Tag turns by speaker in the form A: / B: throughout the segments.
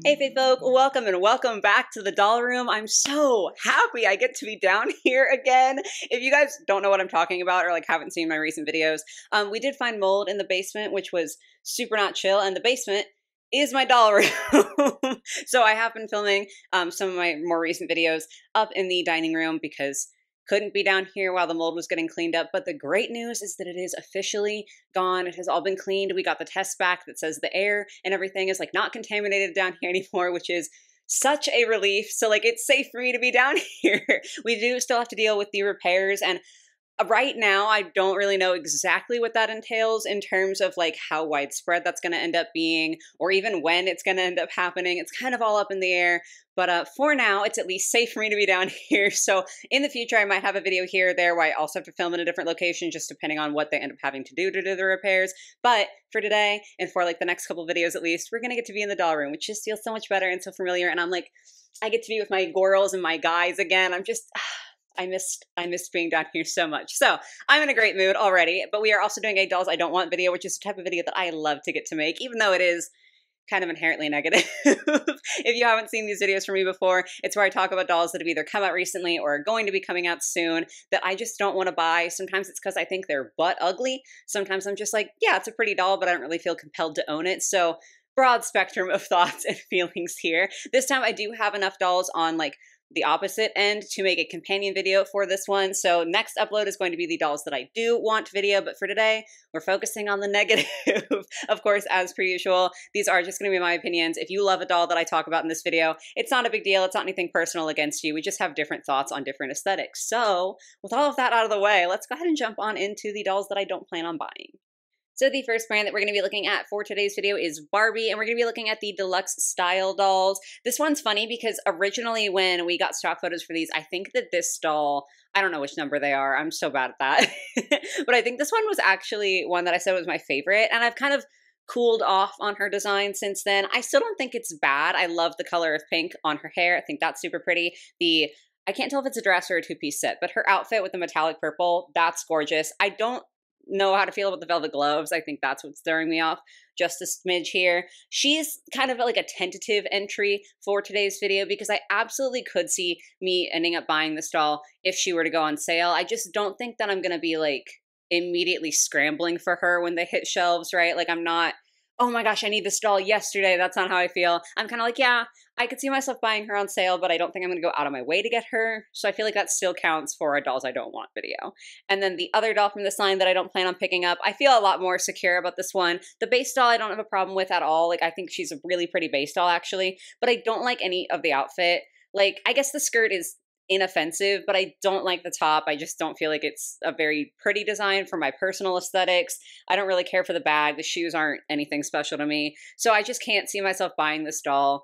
A: Hey Fae folk, welcome and welcome back to the doll room. I'm so happy I get to be down here again. If you guys don't know what I'm talking about or like haven't seen my recent videos, we did find mold in the basement, which was super not chill, and the basement is my doll room. So I have been filming some of my more recent videos up in the dining room because couldn't be down here while the mold was getting cleaned up. But the great news is that it is officially gone. It has all been cleaned. We got the test back that says the air and everything is like not contaminated down here anymore, which is such a relief. So like it's safe for me to be down here. We do still have to deal with the repairs, and right now, I don't really know exactly what that entails in terms of like how widespread that's going to end up being, or even when it's going to end up happening. It's kind of all up in the air, but for now, it's at least safe for me to be down here. So in the future, I might have a video here or there where I also have to film in a different location, just depending on what they end up having to do the repairs. But for today, and for like the next couple videos at least, we're going to get to be in the doll room, which just feels so much better and so familiar. And I'm like, I get to be with my girls and my guys again. I'm just... I missed being down here so much. So I'm in a great mood already, but we are also doing a dolls I don't want video, which is the type of video that I love to get to make, even though it is kind of inherently negative. If you haven't seen these videos from me before, it's where I talk about dolls that have either come out recently or are going to be coming out soon that I just don't want to buy. Sometimes it's because I think they're butt ugly. Sometimes I'm just like, yeah, it's a pretty doll, but I don't really feel compelled to own it. So broad spectrum of thoughts and feelings here. This time I do have enough dolls on like the opposite end to make a companion video for this one. So next upload is going to be the dolls that I do want video, but for today, we're focusing on the negative. Of course, as per usual, these are just going to be my opinions. If you love a doll that I talk about in this video, it's not a big deal. It's not anything personal against you. We just have different thoughts on different aesthetics. So with all of that out of the way, let's go ahead and jump on into the dolls that I don't plan on buying. So the first brand that we're going to be looking at for today's video is Barbie, and we're going to be looking at the deluxe style dolls. This one's funny because originally when we got stock photos for these, I think that this doll, I don't know which number they are, I'm so bad at that, but I think this one was actually one that I said was my favorite, and I've kind of cooled off on her design since then. I still don't think it's bad. I love the color of pink on her hair. I think that's super pretty. I can't tell if it's a dress or a two-piece set, but her outfit with the metallic purple, that's gorgeous. I don't know how to feel about the velvet gloves. I think that's what's throwing me off just a smidge here. She's kind of like a tentative entry for today's video because I absolutely could see me ending up buying this doll if she were to go on sale. I just don't think that I'm going to be like immediately scrambling for her when they hit shelves, right? Like I'm not, oh my gosh, I need this doll yesterday. That's not how I feel. I'm kind of like, yeah, I could see myself buying her on sale, but I don't think I'm going to go out of my way to get her. So I feel like that still counts for a dolls I don't want video. And then the other doll from this line that I don't plan on picking up, I feel a lot more secure about this one. The base doll I don't have a problem with at all. Like I think she's a really pretty base doll actually, but I don't like any of the outfit. Like I guess the skirt is inoffensive, but I don't like the top. I just don't feel like it's a very pretty design for my personal aesthetics. I don't really care for the bag. The shoes aren't anything special to me. So I just can't see myself buying this doll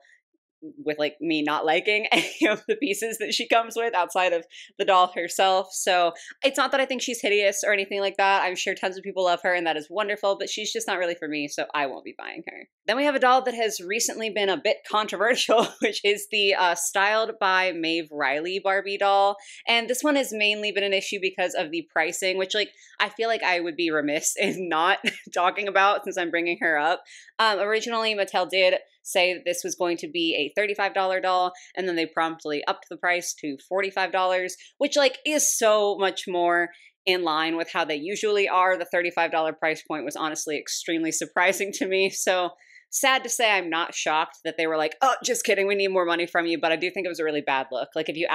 A: with like me not liking any of the pieces that she comes with outside of the doll herself. So it's not that I think she's hideous or anything like that. I'm sure tons of people love her and that is wonderful, but she's just not really for me, so I won't be buying her. Then we have a doll that has recently been a bit controversial, which is the Styled by Maeve Riley Barbie doll. And this one has mainly been an issue because of the pricing, which like I feel like I would be remiss in not talking about since I'm bringing her up. Originally, Mattel did say that this was going to be a $35 doll, and then they promptly upped the price to $45, which like is so much more in line with how they usually are. The $35 price point was honestly extremely surprising to me. So sad to say, I'm not shocked that they were like, oh, just kidding, we need more money from you, but I do think it was a really bad look. Like if you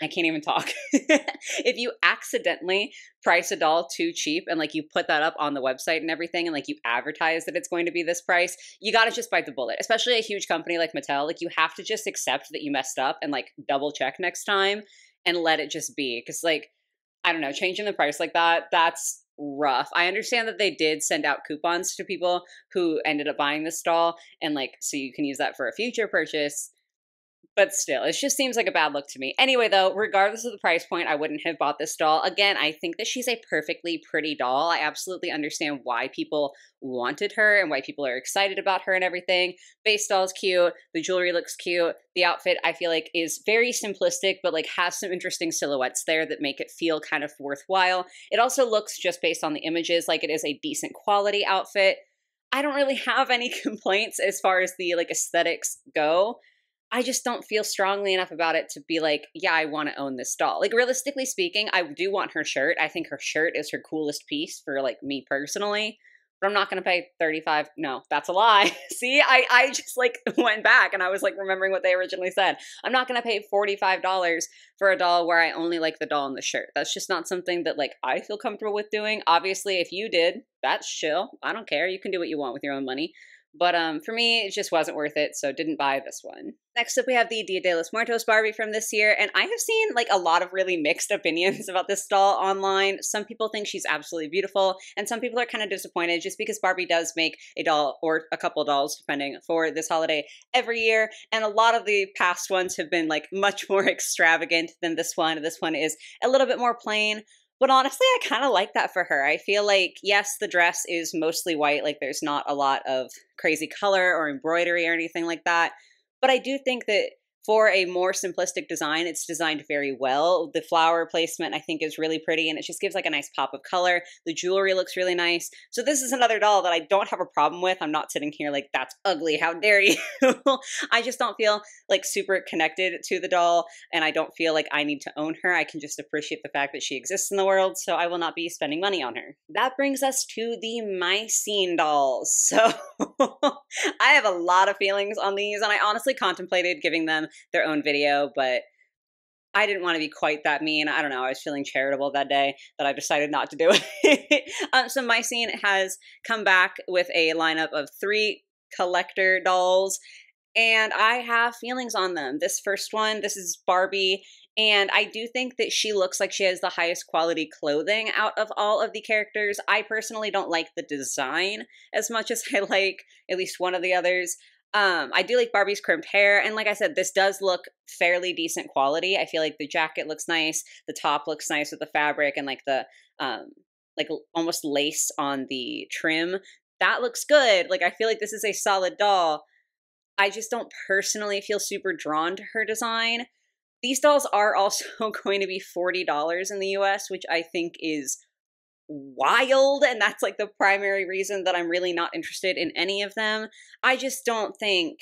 A: I can't even talk. If you accidentally price a doll too cheap and like you put that up on the website and everything and like you advertise that it's going to be this price, you got to just bite the bullet. Especially a huge company like Mattel, like you have to just accept that you messed up and like double check next time and let it just be. Because like, I don't know, changing the price like that, that's rough. I understand that they did send out coupons to people who ended up buying this doll and like, so you can use that for a future purchase. But still, it just seems like a bad look to me. Anyway, though, regardless of the price point, I wouldn't have bought this doll. Again, I think that she's a perfectly pretty doll. I absolutely understand why people wanted her and why people are excited about her and everything. Base doll's cute. The jewelry looks cute. The outfit, I feel like, is very simplistic, but like has some interesting silhouettes there that make it feel kind of worthwhile. It also looks, just based on the images, like it is a decent quality outfit. I don't really have any complaints as far as the like aesthetics go. I just don't feel strongly enough about it to be like, yeah, I want to own this doll. Like realistically speaking, I do want her shirt. I think her shirt is her coolest piece for like me personally. But I'm not going to pay 35. No, that's a lie. See, I just like went back and I was like remembering what they originally said. I'm not going to pay $45 for a doll where I only like the doll and the shirt. That's just not something that like I feel comfortable with doing. Obviously, if you did, that's chill. I don't care. You can do what you want with your own money. But for me, it just wasn't worth it, so didn't buy this one. Next up, we have the Dia de los Muertos Barbie from this year, and I have seen like a lot of really mixed opinions about this doll online. Some people think she's absolutely beautiful, and some people are kind of disappointed just because Barbie does make a doll or a couple dolls, depending, for this holiday every year, and a lot of the past ones have been like much more extravagant than this one. This one is a little bit more plain. But honestly, I kind of like that for her. I feel like, yes, the dress is mostly white. Like there's not a lot of crazy color or embroidery or anything like that. But I do think that for a more simplistic design, it's designed very well. The flower placement, I think, is really pretty, and it just gives like a nice pop of color. The jewelry looks really nice. So this is another doll that I don't have a problem with. I'm not sitting here like, that's ugly, how dare you? I just don't feel like super connected to the doll, and I don't feel like I need to own her. I can just appreciate the fact that she exists in the world, so I will not be spending money on her. That brings us to the Mycene dolls. So I have a lot of feelings on these, and I honestly contemplated giving them their own video, but I didn't want to be quite that mean. I don't know. I was feeling charitable that day that I decided not to do it. So Mycene has come back with a lineup of 3 collector dolls, and I have feelings on them. This first one, this is Barbie, and I do think that she looks like she has the highest quality clothing out of all of the characters. I personally don't like the design as much as I like at least one of the others. I do like Barbie's crimped hair, and like I said, this does look fairly decent quality. I feel like the jacket looks nice, the top looks nice with the fabric and like the like almost lace on the trim. That looks good. Like I feel like this is a solid doll. I just don't personally feel super drawn to her design. These dolls are also going to be $40 in the US, which I think is wild, and that's like the primary reason that I'm really not interested in any of them. I just don't think,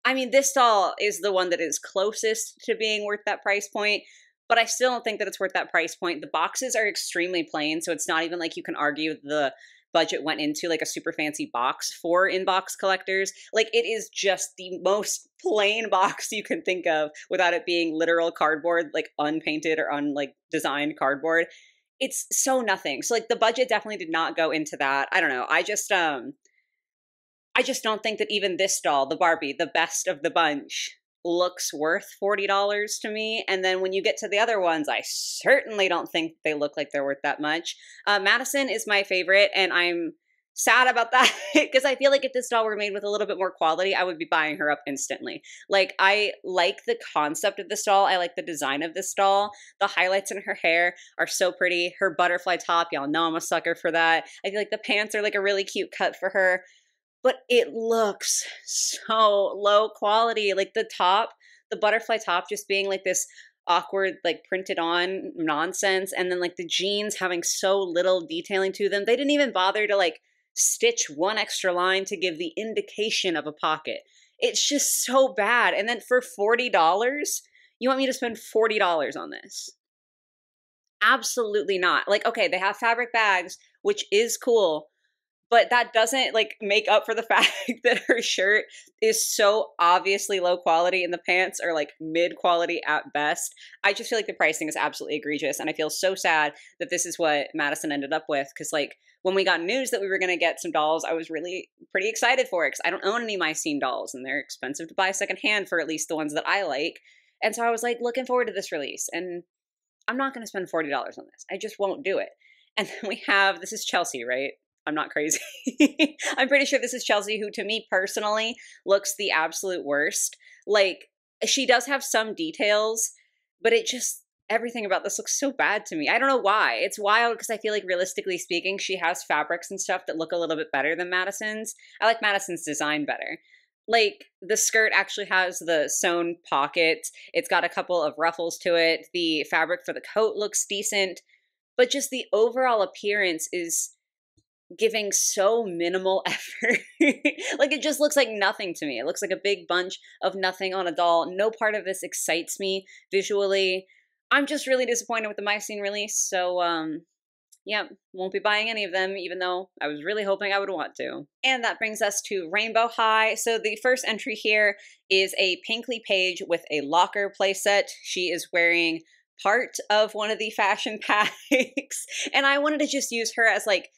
A: I mean, this doll is the one that is closest to being worth that price point, but I still don't think that it's worth that price point. The boxes are extremely plain, so it's not even like you can argue the budget went into like a super fancy box for in-box collectors. Like it is just the most plain box you can think of without it being literal cardboard, like unpainted or like designed cardboard. It's so nothing. So like the budget definitely did not go into that. I don't know. I just don't think that even this doll, the Barbie, the best of the bunch, looks worth $40 to me. And then when you get to the other ones, I certainly don't think they look like they're worth that much. Madison is my favorite, and I'm sad about that because I feel like if this doll were made with a little bit more quality, I would be buying her up instantly. Like I like the concept of this doll. I like the design of this doll. The highlights in her hair are so pretty. Her butterfly top, y'all know I'm a sucker for that. I feel like the pants are like a really cute cut for her, but it looks so low quality. Like the top, the butterfly top just being like this awkward, like printed on nonsense. And then like the jeans having so little detailing to them. They didn't even bother to like stitch one extra line to give the indication of a pocket. It's just so bad. And then for $40, you want me to spend $40 on this? Absolutely not. Like, okay, they have fabric bags, which is cool, but that doesn't like make up for the fact that her shirt is so obviously low quality and the pants are like mid quality at best. I just feel like the pricing is absolutely egregious, and I feel so sad that this is what Madison ended up with, because like when we got news that we were going to get some dolls, I was really pretty excited for it because I don't own any Mycene dolls and they're expensive to buy secondhand for at least the ones that I like. And so I was like looking forward to this release, and I'm not going to spend $40 on this. I just won't do it. And then we have, this is Chelsea, right? I'm not crazy. I'm pretty sure this is Chelsea, who to me personally looks the absolute worst. Like she does have some details, but it just, everything about this looks so bad to me. I don't know why. It's wild because I feel like realistically speaking, she has fabrics and stuff that look a little bit better than Madison's. I like Madison's design better. Like the skirt actually has the sewn pockets. It's got a couple of ruffles to it. The fabric for the coat looks decent, but just the overall appearance is giving so minimal effort. Like, it just looks like nothing to me. It looks like a big bunch of nothing on a doll. No part of this excites me visually. I'm just really disappointed with the My Scene release. So, yeah, won't be buying any of them, even though I was really hoping I would want to. And that brings us to Rainbow High. So the first entry here is a Pinkley Paige with a locker playset. She is wearing part of one of the fashion packs. And I wanted to just use her as like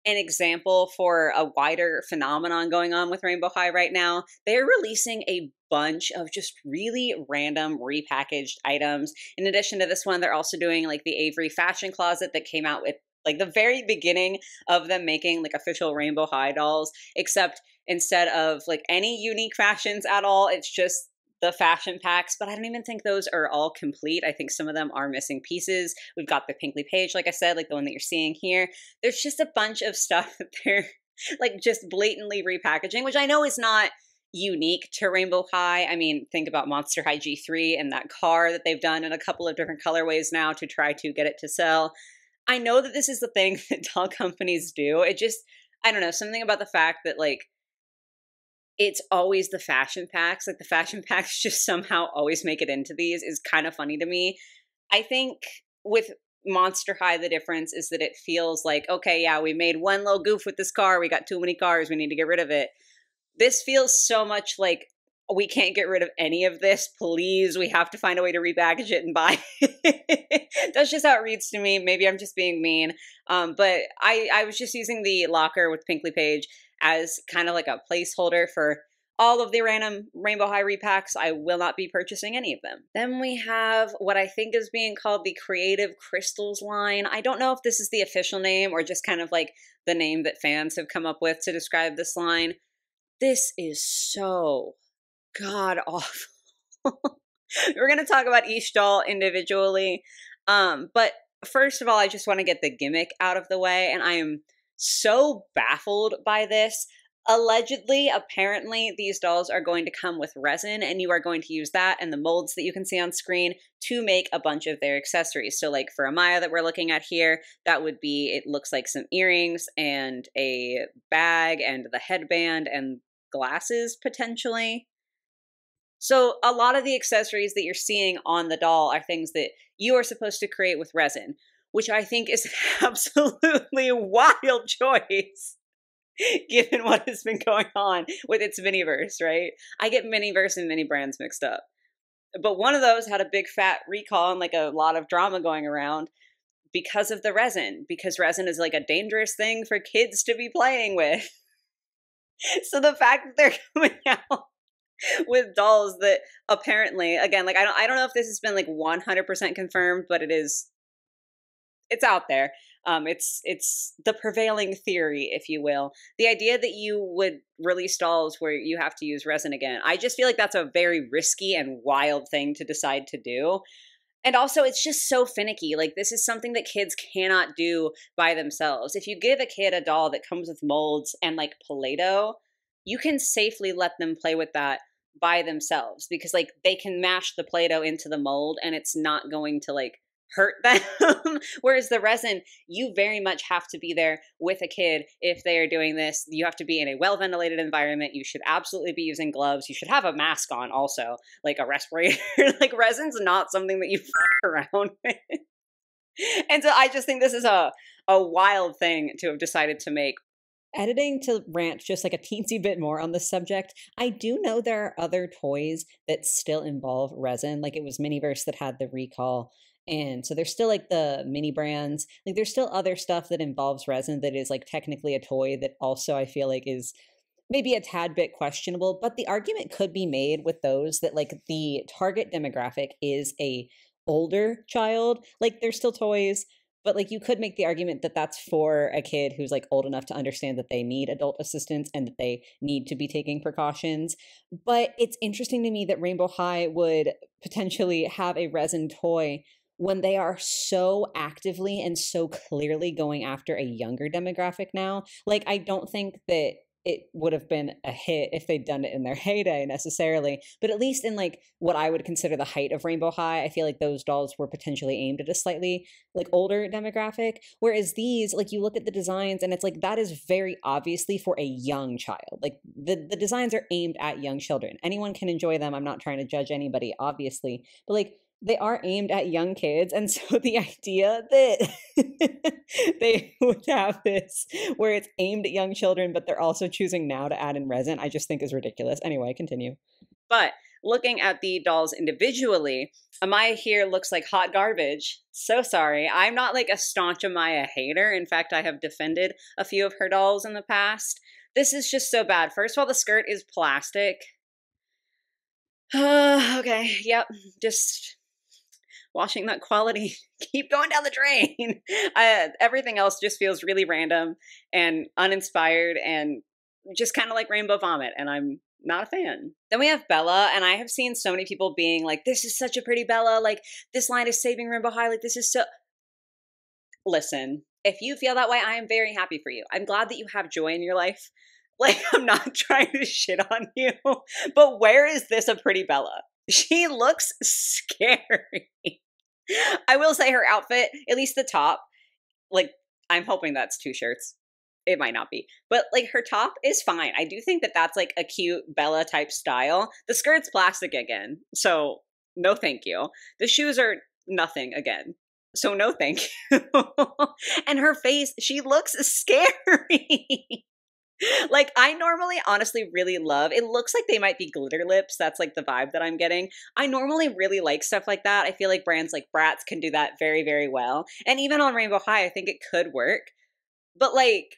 A: an example for a wider phenomenon going on with Rainbow High right now. They're releasing a bunch of just really random repackaged items. In addition to this one, they're also doing like the Avery fashion closet that came out with like the very beginning of them making like official Rainbow High dolls, except instead of like any unique fashions at all, it's just the fashion packs. But I don't even think those are all complete. I think some of them are missing pieces. We've got the Pinkley Paige, like I said, like the one that you're seeing here. There's just a bunch of stuff that they're like just blatantly repackaging, which I know is not unique to Rainbow High. I mean, think about Monster High G3 and that car that they've done in a couple of different colorways now to try to get it to sell. I know that this is the thing that doll companies do. It just, I don't know, something about the fact that like it's always the fashion packs. Like the fashion packs just somehow always make it into these is kind of funny to me. I think with Monster High, the difference is that it feels like, okay, yeah, we made one little goof with this car. We got too many cars. We need to get rid of it. This feels so much like we can't get rid of any of this. Please, we have to find a way to repackage it and buy it. That's just how it reads to me. Maybe I'm just being mean. But I was just using the locker with Pinkley Paige as kind of like a placeholder for all of the random Rainbow High repacks. I will not be purchasing any of them. Then we have what I think is being called the Creative Crystals line. I don't know if this is the official name or just kind of like the name that fans have come up with to describe this line. This is so god awful. We're going to talk about each doll individually. But first of all, I just want to get the gimmick out of the way. And I am so baffled by this. Allegedly, apparently, these dolls are going to come with resin, and you are going to use that and the molds that you can see on screen to make a bunch of their accessories. So like for Amaya that we're looking at here, that would be, it looks like some earrings and a bag and the headband and glasses potentially. So a lot of the accessories that you're seeing on the doll are things that you are supposed to create with resin, which I think is an absolutely wild choice given what has been going on with its Miniverse, right? I get Miniverse and mini brands mixed up. But one of those had a big fat recall and like a lot of drama going around because of the resin, because resin is like a dangerous thing for kids to be playing with. So the fact that they're coming out with dolls that apparently, again, like I don't know if this has been like 100% confirmed, but it's out there. It's the prevailing theory, if you will. The idea that you would release dolls where you have to use resin again, I just feel like that's a very risky and wild thing to decide to do. And also, it's just so finicky. Like, this is something that kids cannot do by themselves. If you give a kid a doll that comes with molds and like Play-Doh, you can safely let them play with that by themselves because like they can mash the Play-Doh into the mold and it's not going to like hurt them. Whereas the resin, you very much have to be there with a kid if they are doing this. You have to be in a well-ventilated environment. You should absolutely be using gloves. You should have a mask on also, like a respirator. Like resin's not something that you fuck around with. And so I just think this is a wild thing to have decided to make. Editing to rant just like a teensy bit more on this subject, I do know there are other toys that still involve resin. Like it was Miniverse that had the recall. And so there's still like the mini brands. Like there's still other stuff that involves resin that is like technically a toy that also I feel like is maybe a tad bit questionable. But the argument could be made with those that like the target demographic is a older child. Like they're still toys. But like you could make the argument that that's for a kid who's like old enough to understand that they need adult assistance and that they need to be taking precautions. But it's interesting to me that Rainbow High would potentially have a resin toy when they are so actively and so clearly going after a younger demographic now. Like I don't think that it would have been a hit if they'd done it in their heyday necessarily, but at least in like what I would consider the height of Rainbow High, I feel like those dolls were potentially aimed at a slightly like older demographic. Whereas these, like you look at the designs and it's like that is very obviously for a young child. Like the designs are aimed at young children. Anyone can enjoy them. I'm not trying to judge anybody, obviously, but like they are aimed at young kids. And so the idea that they would have this where it's aimed at young children, but they're also choosing now to add in resin, I just think is ridiculous. Anyway, continue. But looking at the dolls individually, Amaya here looks like hot garbage. So sorry. I'm not like a staunch Amaya hater. In fact, I have defended a few of her dolls in the past. This is just so bad. First of all, the skirt is plastic. Okay, yep, just watching that quality keep going down the drain. Everything else just feels really random and uninspired and just kind of like rainbow vomit, and I'm not a fan. Then we have Bella, and I have seen so many people being like, this is such a pretty Bella, like this line is saving Rainbow High, like this is so... Listen, if you feel that way, I am very happy for you. I'm glad that you have joy in your life. Like, I'm not trying to shit on you, but where is this a pretty Bella? She looks scary. I will say her outfit, at least the top, like, I'm hoping that's 2 shirts. It might not be. But, like, her top is fine. I do think that that's, like, a cute Bella type style. The skirt's plastic again, so no thank you. The shoes are nothing again, so no thank you. And her face, she looks scary. Like, I normally honestly really love, it looks like they might be glitter lips. That's like the vibe that I'm getting. I normally really like stuff like that. I feel like brands like Bratz can do that very, very well. And even on Rainbow High, I think it could work. But like,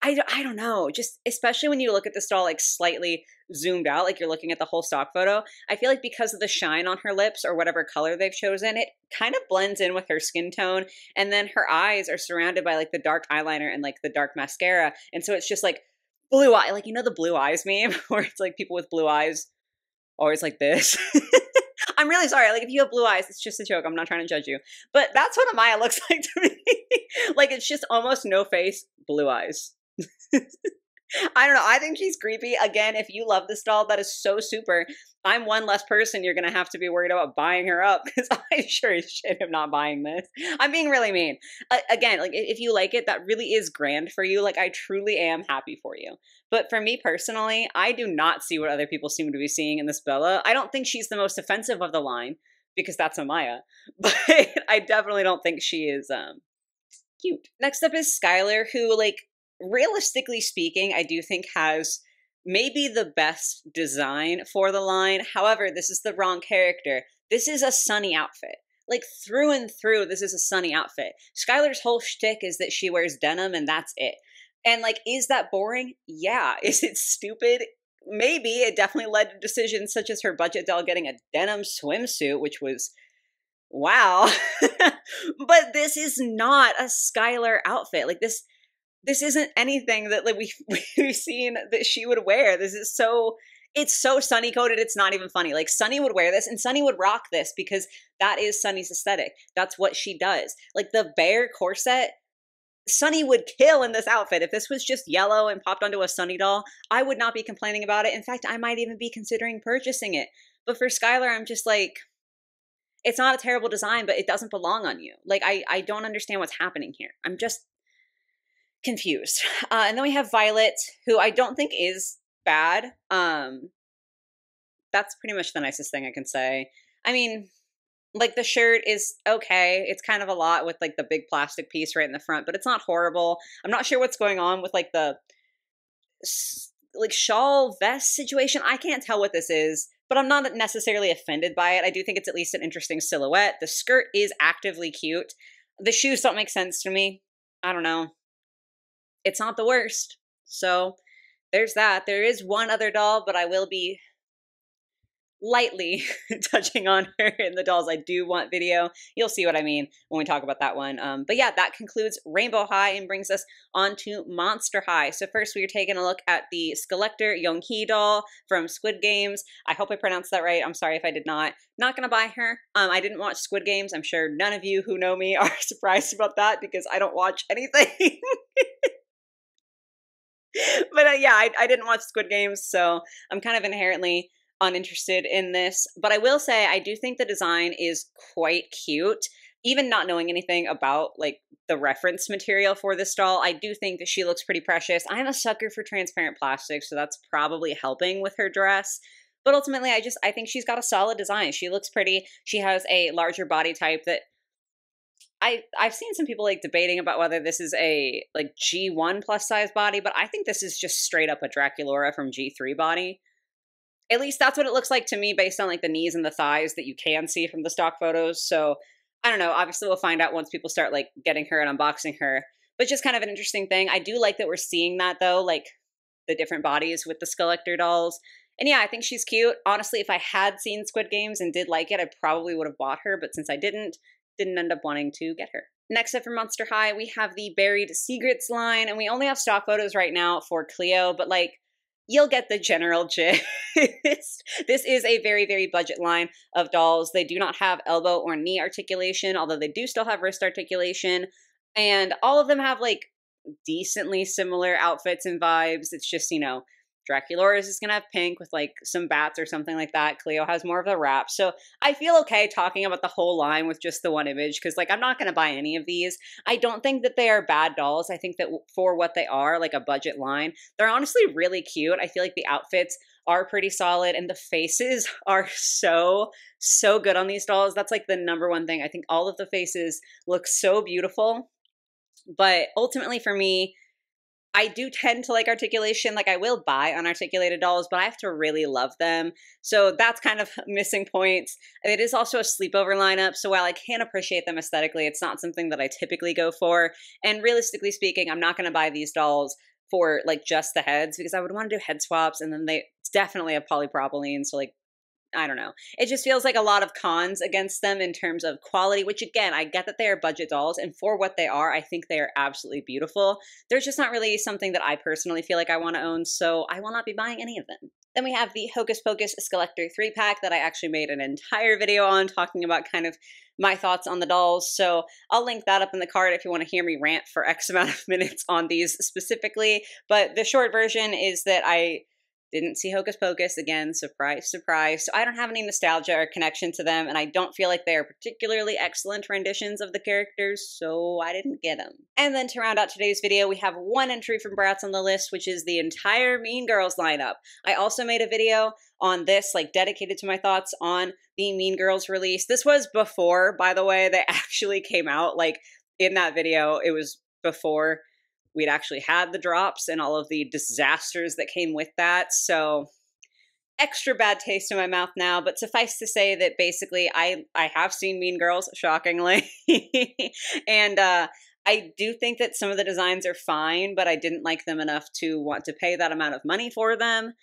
A: I don't know, just especially when you look at this doll like slightly zoomed out, like you're looking at the whole stock photo, I feel like because of the shine on her lips or whatever color they've chosen, it kind of blends in with her skin tone. And then her eyes are surrounded by like the dark eyeliner and like the dark mascara. And so it's just like blue eye, like, you know, the blue eyes meme where it's like people with blue eyes always like this. I'm really sorry. Like, if you have blue eyes, it's just a joke. I'm not trying to judge you. But that's what Amaya looks like to me. Like, it's just almost no face, blue eyes. I don't know. I think she's creepy. Again, if you love this doll, that is so super. I'm one less person you're going to have to be worried about buying her up because I sure as shit am not buying this. I'm being really mean. Again, like if you like it, that really is grand for you. Like I truly am happy for you. But for me personally, I do not see what other people seem to be seeing in this Bella. I don't think she's the most offensive of the line because that's Amaya. But I definitely don't think she is cute. Next up is Skylar, who like, realistically speaking, I do think has maybe the best design for the line. However, this is the wrong character. This is a Sunny outfit. Like through and through, this is a Sunny outfit. Skylar's whole shtick is that she wears denim and that's it. And like, is that boring? Yeah. Is it stupid? Maybe. It definitely led to decisions such as her budget doll getting a denim swimsuit, which was wow. But this is not a Skylar outfit. Like this isn't anything that like we've seen that she would wear. This is so, it's so Sunny coded, it's not even funny. Like Sunny would wear this and Sunny would rock this because that is Sunny's aesthetic. That's what she does. Like the bear corset, Sunny would kill in this outfit. If this was just yellow and popped onto a Sunny doll, I would not be complaining about it. In fact, I might even be considering purchasing it. But for Skylar, I'm just like, it's not a terrible design, but it doesn't belong on you. Like, I don't understand what's happening here. I'm just confused. And then we have Violet, who I don't think is bad. That's pretty much the nicest thing I can say. I mean, like the shirt is okay. It's kind of a lot with like the big plastic piece right in the front, but it's not horrible. I'm not sure what's going on with like the like shawl vest situation. I can't tell what this is, but I'm not necessarily offended by it. I do think it's at least an interesting silhouette. The skirt is actively cute. The shoes don't make sense to me. I don't know. It's not the worst. So there's that. There is one other doll, but I will be lightly touching on her in the dolls I do want video. You'll see what I mean when we talk about that one. But yeah, that concludes Rainbow High and brings us on to Monster High. So first we are taking a look at the Skeletor Young-hee doll from Squid Games. I hope I pronounced that right. I'm sorry if I did not. Not gonna buy her. I didn't watch Squid Games. I'm sure none of you who know me are surprised about that because I don't watch anything. But yeah, I didn't watch Squid Games, so I'm kind of inherently uninterested in this. But I will say I do think the design is quite cute. Even not knowing anything about like the reference material for this doll, I do think that she looks pretty precious. I'm a sucker for transparent plastic, so that's probably helping with her dress. But ultimately, I think she's got a solid design. She looks pretty. She has a larger body type that I've seen some people like debating about whether this is a like G1 plus size body, but I think this is just straight up a Draculaura from G3 body. At least that's what it looks like to me based on like the knees and the thighs that you can see from the stock photos. So I don't know. Obviously we'll find out once people start like getting her and unboxing her. But just kind of an interesting thing. I do like that we're seeing that though, like the different bodies with the Skeletor dolls. And yeah, I think she's cute. Honestly, if I had seen Squid Games and did like it, I probably would have bought her. But since I didn't end up wanting to get her. Next up for Monster High, we have the Buried Secrets line, and we only have stock photos right now for Cleo, but like, you'll get the general gist. This is a very, very budget line of dolls. They do not have elbow or knee articulation, although they do still have wrist articulation, and all of them have like decently similar outfits and vibes. It's just, you know, Draculaura's is going to have pink with like some bats or something like that. Cleo has more of the wrap. So I feel okay talking about the whole line with just the one image because like I'm not going to buy any of these. I don't think that they are bad dolls. I think that for what they are, like a budget line, they're honestly really cute. I feel like the outfits are pretty solid and the faces are so good on these dolls. That's like the number one thing. I think all of the faces look so beautiful. But ultimately for me, I do tend to like articulation. Like I will buy unarticulated dolls, but I have to really love them. So that's kind of missing points. It is also a sleepover lineup. So while I can appreciate them aesthetically, it's not something that I typically go for. And realistically speaking, I'm not going to buy these dolls for like just the heads because I would want to do head swaps and then they definitely have polypropylene. So like, I don't know. It just feels like a lot of cons against them in terms of quality, which again, I get that they are budget dolls, and for what they are, I think they are absolutely beautiful. They're just not really something that I personally feel like I want to own, so I will not be buying any of them. Then we have the Hocus Pocus Skeletor 3-pack that I actually made an entire video on talking about kind of my thoughts on the dolls, so I'll link that up in the card if you want to hear me rant for X amount of minutes on these specifically, but the short version is that I didn't see Hocus Pocus. Again, surprise, surprise. So I don't have any nostalgia or connection to them, and I don't feel like they are particularly excellent renditions of the characters, so I didn't get them. And then to round out today's video, we have one entry from Bratz on the list, which is the entire Mean Girls lineup. I also made a video on this, like dedicated to my thoughts on the Mean Girls release. This was before, by the way, they actually came out. Like in that video, it was before we'd actually had the drops and all of the disasters that came with that. So extra bad taste in my mouth now, but suffice to say that basically I have seen Mean Girls, shockingly. And I do think that some of the designs are fine, but I didn't like them enough to want to pay that amount of money for them.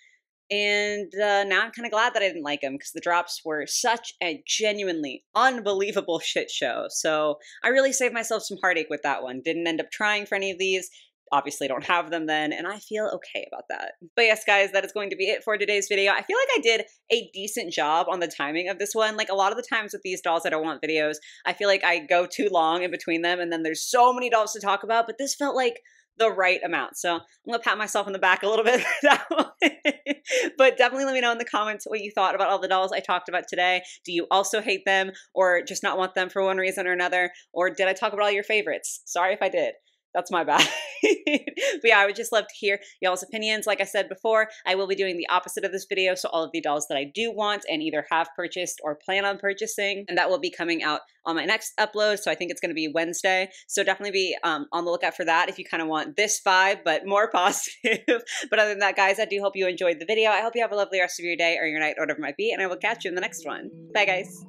A: And now I'm kind of glad that I didn't like them because the drops were such a genuinely unbelievable shit show. So I really saved myself some heartache with that one. Didn't end up trying for any of these. Obviously don't have them then, and I feel okay about that. But yes, guys, that is going to be it for today's video. I feel like I did a decent job on the timing of this one. Like a lot of the times with these dolls I don't want videos, I feel like I go too long in between them and then there's so many dolls to talk about, but this felt like the right amount. So I'm gonna pat myself on the back a little bit for that one. But definitely let me know in the comments what you thought about all the dolls I talked about today. Do you also hate them or just not want them for one reason or another? Or did I talk about all your favorites? Sorry if I did. That's my bad. But yeah, I would just love to hear y'all's opinions. Like I said before, I will be doing the opposite of this video. So all of the dolls that I do want and either have purchased or plan on purchasing, and that will be coming out on my next upload. So I think it's going to be Wednesday. So definitely be on the lookout for that if you kind of want this vibe, but more positive. But other than that, guys, I do hope you enjoyed the video. I hope you have a lovely rest of your day or your night or whatever it might be. And I will catch you in the next one. Bye, guys.